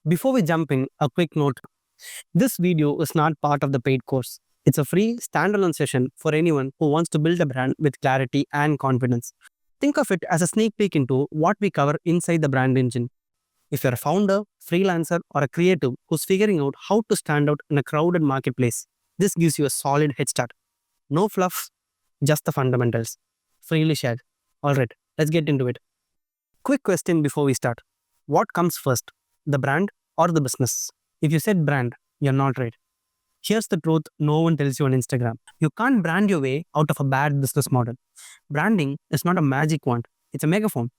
Before we jump in, a quick note. This video is not part of the paid course. It's a free standalone session for anyone who wants to build a brand with clarity and confidence. Think of it as a sneak peek into what we cover inside the brand engine. If you're a founder, freelancer, or a creative who's figuring out how to stand out in a crowded marketplace, this gives you a solid head start. No fluff, just the fundamentals. Freely shared. Alright, let's get into it. Quick question before we start. What comes first, the brand or the business? If you said brand, you're not right. Here's the truth no one tells you on Instagram. You can't brand your way out of a bad business model. Branding is not a magic wand, it's a megaphone.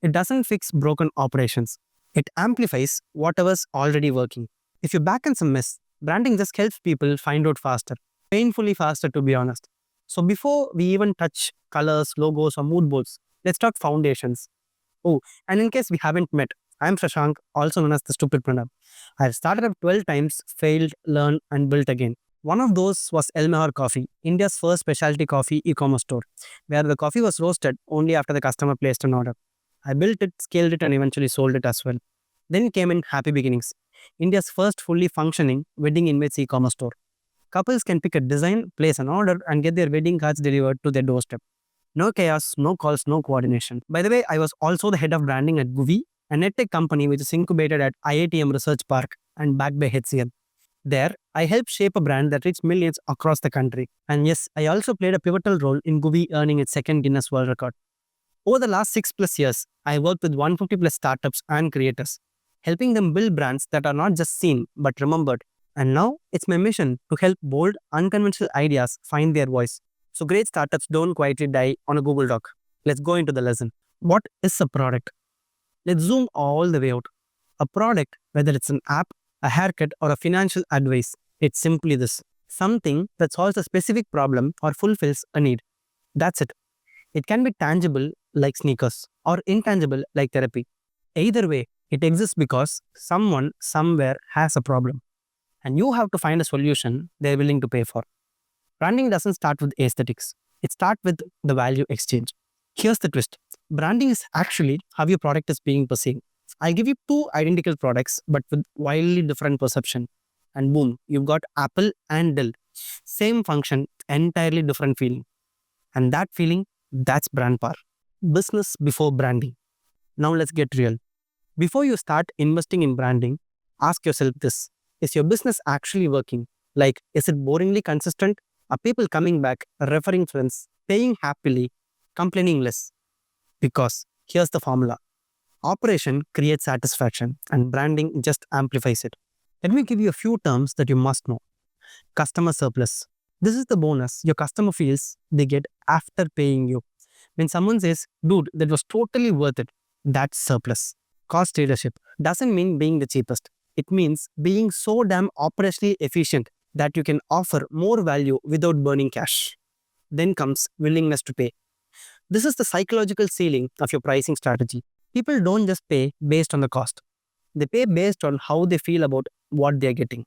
It doesn't fix broken operations, it amplifies whatever's already working. If you back in some mess, branding just helps people find out faster, painfully faster to be honest. So before we even touch colors, logos, or mood boards, let's talk foundations. Oh, and in case we haven't met, I'm Shashank, also known as the Stupid Pranab. I've started up 12 times, failed, learned, and built again. One of those was Elmehor Coffee, India's first specialty coffee e-commerce store, where the coffee was roasted only after the customer placed an order. I built it, scaled it, and eventually sold it as well. Then came in Happy Beginnings, India's first fully functioning wedding invites e-commerce store. Couples can pick a design, place an order, and get their wedding cards delivered to their doorstep. No chaos, no calls, no coordination. By the way, I was also the head of branding at Guvi, a netech company which is incubated at IITM Research Park and backed by HCL. There, I helped shape a brand that reached millions across the country. And yes, I also played a pivotal role in Guvi earning its second Guinness World Record. Over the last 6+ years, I worked with 150 plus startups and creators, helping them build brands that are not just seen but remembered. And now it's my mission to help bold, unconventional ideas find their voice. So great startups don't quietly die on a Google Doc. Let's go into the lesson. What is a product? Let's zoom all the way out. A product, whether it's an app, a haircut, or a financial advice, it's simply this: something that solves a specific problem or fulfills a need. That's it. It can be tangible like sneakers or intangible like therapy. Either way, it exists because someone somewhere has a problem and you have to find a solution they're willing to pay for. Branding doesn't start with aesthetics, it starts with the value exchange. Here's the twist: branding is actually how your product is being perceived. I'll give you two identical products but with wildly different perception. And boom, you've got Apple and Dell. Same function, entirely different feeling. And that feeling, that's brand power. Business before branding. Now let's get real. Before you start investing in branding, ask yourself this: is your business actually working? Like, is it boringly consistent? Are people coming back, referring friends, paying happily, complaining less? Because here's the formula: operation creates satisfaction, and branding just amplifies it. Let me give you a few terms that you must know. Customer surplus. This is the bonus your customer feels they get after paying you. When someone says, dude, that was totally worth it, that's surplus. Cost leadership doesn't mean being the cheapest. It means being so damn operationally efficient that you can offer more value without burning cash. Then comes willingness to pay. This is the psychological ceiling of your pricing strategy. People don't just pay based on the cost, they pay based on how they feel about what they're getting.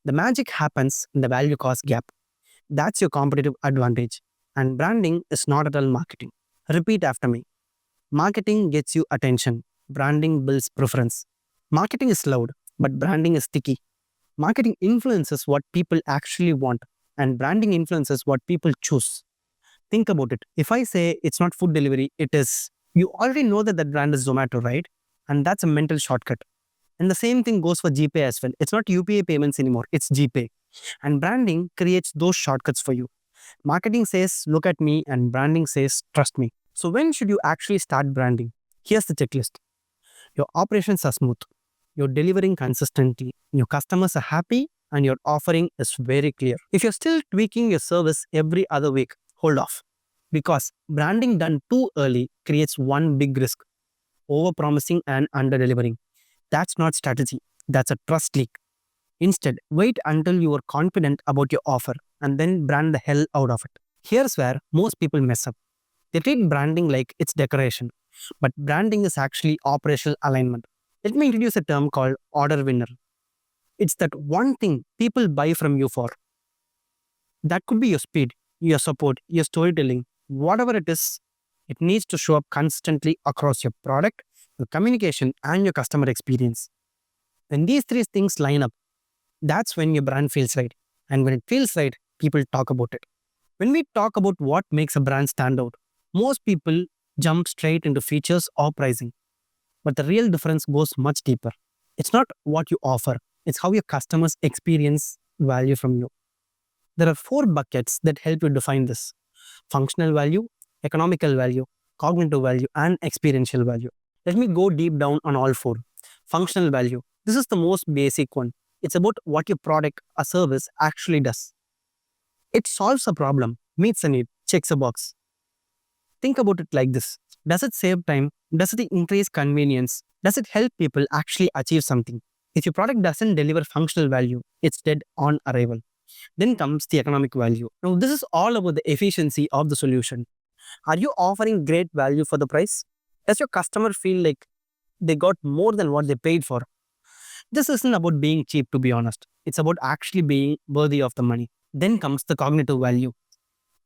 The magic happens in the value cost gap. That's your competitive advantage. And branding is not at all marketing. Repeat after me: marketing gets you attention, branding builds preference. Marketing is loud, but branding is sticky. Marketing influences what people actually want, and branding influences what people choose. Think about it. If I say it's not food delivery, it is, you already know that that brand is Zomato, right? And that's a mental shortcut. And the same thing goes for GPay as well. It's not UPI payments anymore, it's GPay. And branding creates those shortcuts for you. Marketing says, look at me, and branding says, trust me. So, when should you actually start branding? Here's the checklist: your operations are smooth, you're delivering consistently, your customers are happy, and your offering is very clear. If you're still tweaking your service every other week, hold off. Because branding done too early creates one big risk: over promising and under delivering. That's not strategy, that's a trust leak. Instead, wait until you are confident about your offer and then brand the hell out of it. Here's where most people mess up. They treat branding like it's decoration, but branding is actually operational alignment. Let me introduce a term called order winner. It's that one thing people buy from you for. That could be your speed, your support, your storytelling, whatever it is. It needs to show up consistently across your product, your communication, and your customer experience. When these three things line up, that's when your brand feels right. And when it feels right, people talk about it. When we talk about what makes a brand stand out, most people jump straight into features or pricing. But the real difference goes much deeper. It's not what you offer, it's how your customers experience value from you. There are four buckets that help you define this: functional value, economical value, cognitive value, and experiential value. Let me go deep down on all four. Functional value. This is the most basic one. It's about what your product or service actually does. It solves a problem, meets a need, checks a box. Think about it like this: does it save time? Does it increase convenience? Does it help people actually achieve something? If your product doesn't deliver functional value, it's dead on arrival. Then comes the economic value. Now, this is all about the efficiency of the solution. Are you offering great value for the price? Does your customer feel like they got more than what they paid for? This isn't about being cheap, to be honest. It's about actually being worthy of the money. Then comes the cognitive value.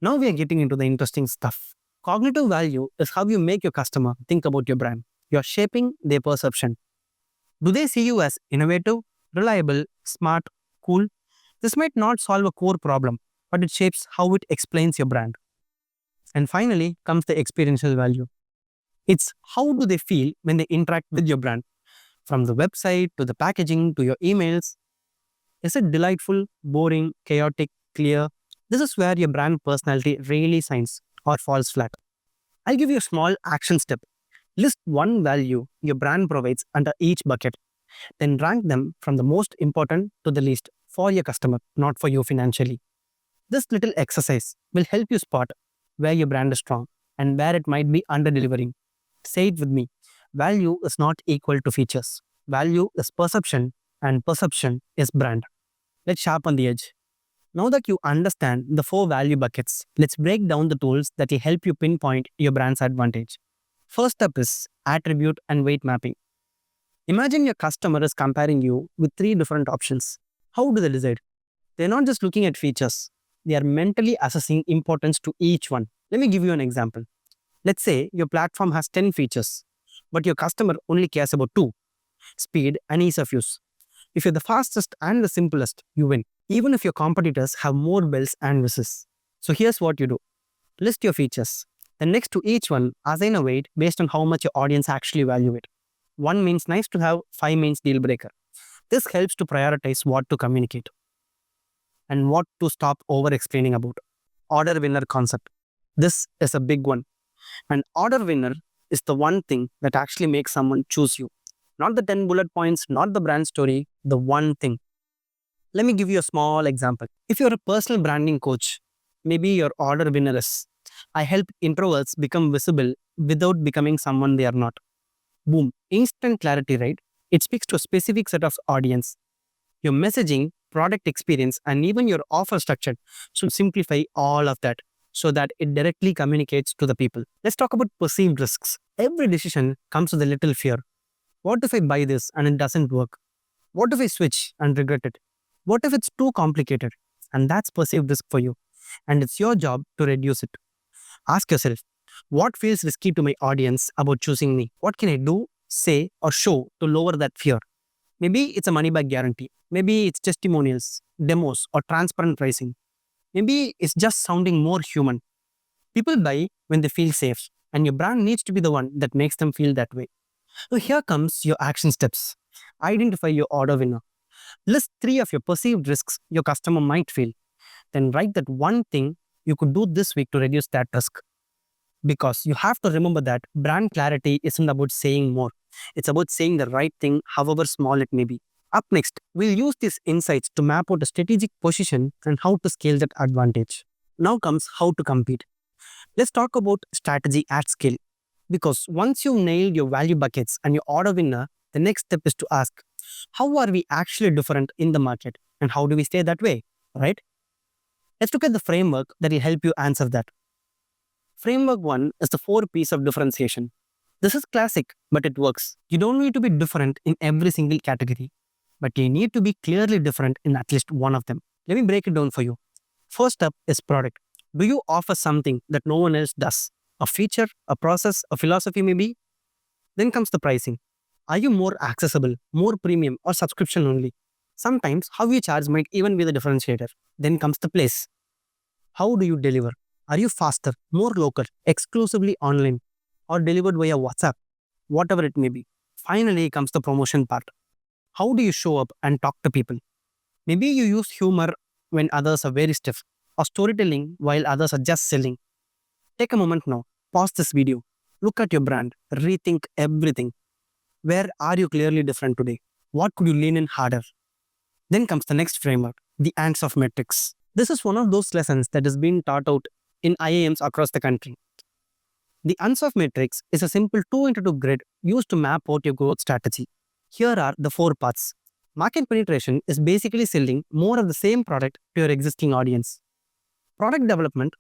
Now we are getting into the interesting stuff. Cognitive value is how you make your customer think about your brand. You're shaping their perception. Do they see you as innovative, reliable, smart, cool? This might not solve a core problem, but it shapes how it explains your brand. And finally comes the experiential value. It's how do they feel when they interact with your brand? From the website to the packaging to your emails. Is it delightful, boring, chaotic, clear? This is where your brand personality really shines or falls flat. I'll give you a small action step. List one value your brand provides under each bucket, then rank them from the most important to the least for your customer, not for you financially. This little exercise will help you spot where your brand is strong and where it might be under delivering. Say it with me: value is not equal to features. Value is perception, and perception is brand. Let's sharpen the edge. Now that you understand the four value buckets, let's break down the tools that will help you pinpoint your brand's advantage. First step is attribute and weight mapping. Imagine your customer is comparing you with three different options. How do they decide? They're not just looking at features, they are mentally assessing importance to each one. Let me give you an example. Let's say your platform has 10 features, but your customer only cares about two: speed and ease of use. If you're the fastest and the simplest, you win, even if your competitors have more bells and whistles. So here's what you do: list your features. Then next to each one, assign a weight based on how much your audience actually value it. 1 means nice to have, 5 means deal breaker. This helps to prioritize what to communicate and what to stop over explaining about. Order winner concept. This is a big one. An order winner is the one thing that actually makes someone choose you. Not the 10 bullet points, not the brand story, the one thing. Let me give you a small example. If you're a personal branding coach, maybe your order winner is: I help introverts become visible without becoming someone they are not. Boom. Instant clarity, right? It speaks to a specific set of audience. Your messaging, product experience, and even your offer structure should simplify all of that so that it directly communicates to the people. Let's talk about perceived risks. Every decision comes with a little fear. What if I buy this and it doesn't work? What if I switch and regret it? What if it's too complicated? And that's perceived risk for you. And it's your job to reduce it. Ask yourself, what feels risky to my audience about choosing me? What can I do, say, or show to lower that fear? Maybe it's a money back guarantee. Maybe it's testimonials, demos, or transparent pricing. Maybe it's just sounding more human. People buy when they feel safe, and your brand needs to be the one that makes them feel that way. So here comes your action steps. Identify your order winner. List three of your perceived risks your customer might feel. Then write that one thing you could do this week to reduce that risk. Because you have to remember that brand clarity isn't about saying more. It's about saying the right thing, however small it may be. Up next, we'll use these insights to map out a strategic position and how to scale that advantage. Now comes how to compete. Let's talk about strategy at scale. Because once you've nailed your value buckets and your order winner, the next step is to ask, how are we actually different in the market and how do we stay that way, right? Let's look at the framework that will help you answer that. Framework 1 is the 4 Piece of Differentiation. This is classic, but it works. You don't need to be different in every single category, but you need to be clearly different in at least one of them. Let me break it down for you. First up is product. Do you offer something that no one else does? A feature, a process, a philosophy maybe? Then comes the pricing. Are you more accessible, more premium, or subscription only? Sometimes how you charge might even be the differentiator. Then comes the place. How do you deliver? Are you faster, more local, exclusively online, or delivered via WhatsApp? Whatever it may be. Finally comes the promotion part. How do you show up and talk to people? Maybe you use humor when others are very stiff, or storytelling while others are just selling. Take a moment now, pause this video, look at your brand, rethink everything. Where are you clearly different today? What could you lean in harder? Then comes the next framework, the ants of metrics. This is one of those lessons that is being taught out in IIMs across the country. The ants of metrics is a simple 2 into 2 grid used to map out your growth strategy. Here are the 4 parts. Market penetration is basically selling more of the same product to your existing audience. Product development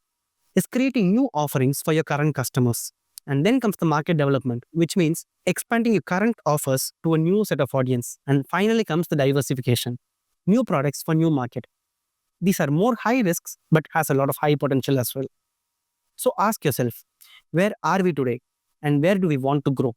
is creating new offerings for your current customers. And then comes the market development, which means expanding your current offers to a new set of audience. And finally comes the diversification, new products for new market. These are more high risks, but has a lot of high potential as well. So ask yourself, where are we today and where do we want to grow?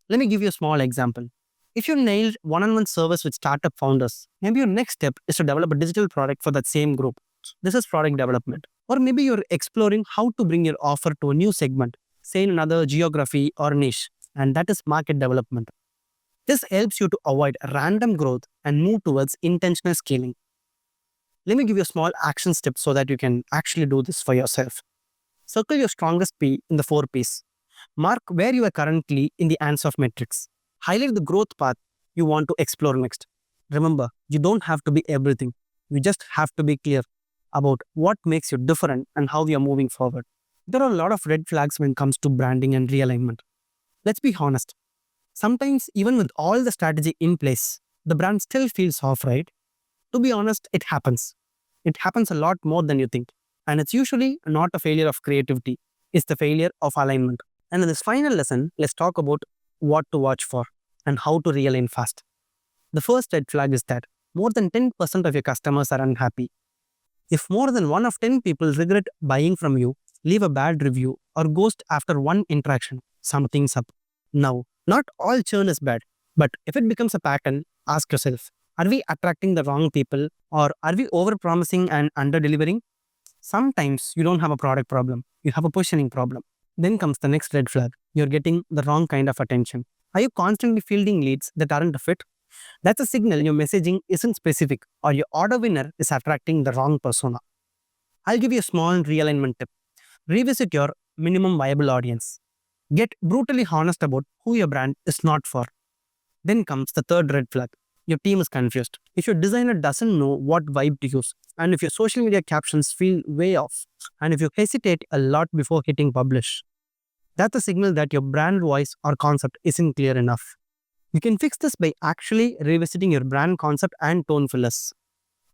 Let me give you a small example. If you nailed one-on-one service with startup founders, maybe your next step is to develop a digital product for that same group. This is product development. Or maybe you're exploring how to bring your offer to a new segment, say in another geography or niche, and that is market development. This helps you to avoid random growth and move towards intentional scaling. Let me give you a small action step so that you can actually do this for yourself. Circle your strongest P in the 4 Ps. Mark where you are currently in the ants of metrics. Highlight the growth path you want to explore next. Remember, you don't have to be everything. You just have to be clear about what makes you different and how you are moving forward. There are a lot of red flags when it comes to branding and realignment. Let's be honest. Sometimes, even with all the strategy in place, the brand still feels off, right? To be honest, it happens. It happens a lot more than you think. And it's usually not a failure of creativity, it's the failure of alignment. And in this final lesson, let's talk about what to watch for and how to realign fast. The first red flag is that more than 10% of your customers are unhappy. If more than 1 of 10 people regret buying from you, leave a bad review, or ghost after one interaction, something's up. Now, not all churn is bad, but if it becomes a pattern, ask yourself, are we attracting the wrong people or are we over-promising and under-delivering? Sometimes you don't have a product problem, you have a positioning problem. Then comes the next red flag. You're getting the wrong kind of attention. Are you constantly fielding leads that aren't a fit? That's a signal your messaging isn't specific or your order winner is attracting the wrong persona. I'll give you a small realignment tip. Revisit your minimum viable audience. Get brutally honest about who your brand is not for. Then comes the third red flag. Your team is confused. If your designer doesn't know what vibe to use, and if your social media captions feel way off, and if you hesitate a lot before hitting publish, that's a signal that your brand voice or concept isn't clear enough. You can fix this by actually revisiting your brand concept and tone fillers.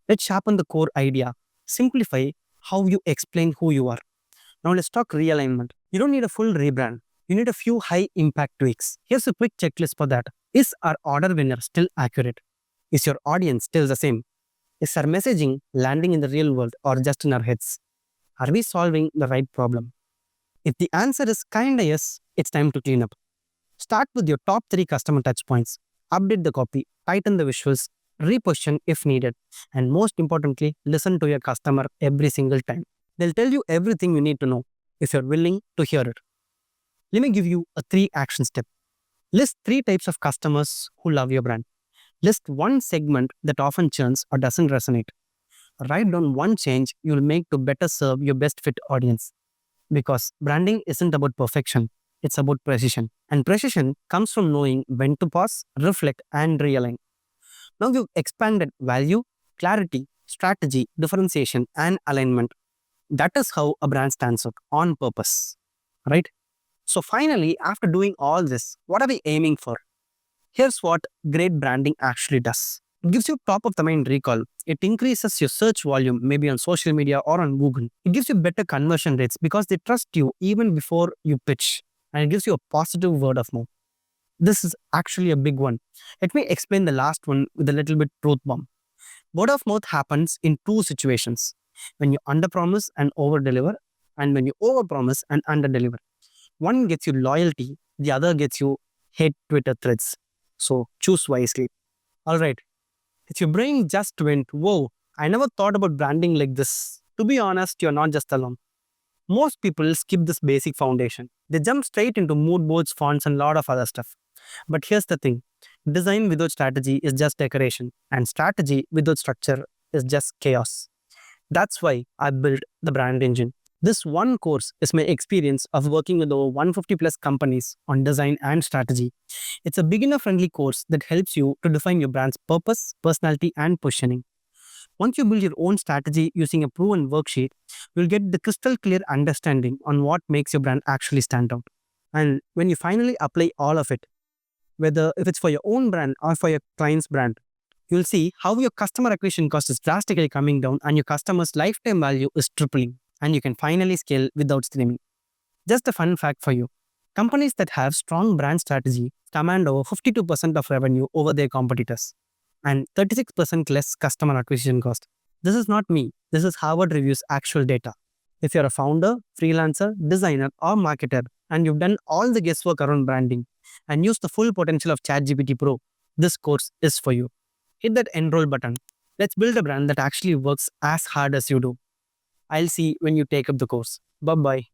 Let's sharpen the core idea. Simplify how you explain who you are. Now let's talk realignment. You don't need a full rebrand. You need a few high impact tweaks. Here's a quick checklist for that. Is our order winner still accurate? Is your audience still the same? Is our messaging landing in the real world or just in our heads? Are we solving the right problem? If the answer is kinda yes, it's time to clean up. Start with your top 3 customer touchpoints. Update the copy, tighten the visuals, reposition if needed, and most importantly, listen to your customer every single time. They'll tell you everything you need to know if you're willing to hear it. Let me give you a 3 action step. List 3 types of customers who love your brand. List 1 segment that often churns or doesn't resonate. Write down 1 change you'll make to better serve your best fit audience. Because branding isn't about perfection, it's about precision. And precision comes from knowing when to pause, reflect, and realign. Now you've expanded value, clarity, strategy, differentiation, and alignment. That is how a brand stands out on purpose, right? So finally, after doing all this, what are we aiming for? Here's what great branding actually does. It gives you top of the mind recall. It increases your search volume, maybe on social media or on Google. It gives you better conversion rates because they trust you even before you pitch. And it gives you a positive word of mouth. This is actually a big one. Let me explain the last one with a little bit truth bomb. Word of mouth happens in 2 situations. When you underpromise and overdeliver, and when you overpromise and underdeliver. One gets you loyalty, the other gets you hate Twitter threads. So choose wisely. Alright, if your brain just went, whoa, I never thought about branding like this. To be honest, you're not just alone. Most people skip this basic foundation. They jump straight into mood boards, fonts, and a lot of other stuff. But here's the thing, design without strategy is just decoration, and strategy without structure is just chaos. That's why I built the brand engine. This one course is my experience of working with over 150 plus companies on design and strategy. It's a beginner friendly course that helps you to define your brand's purpose, personality, and positioning. Once you build your own strategy using a proven worksheet, you'll get the crystal clear understanding on what makes your brand actually stand out. And when you finally apply all of it, whether if it's for your own brand or for your client's brand, you'll see how your customer acquisition cost is drastically coming down and your customer's lifetime value is tripling. And you can finally scale without streaming. Just a fun fact for you. Companies that have strong brand strategy command over 52% of revenue over their competitors and 36% less customer acquisition cost. This is not me. This is Harvard Review's actual data. If you're a founder, freelancer, designer, or marketer, and you've done all the guesswork around branding and used the full potential of ChatGPT Pro, this course is for you. Hit that enroll button. Let's build a brand that actually works as hard as you do. I'll see when you take up the course. Bye bye.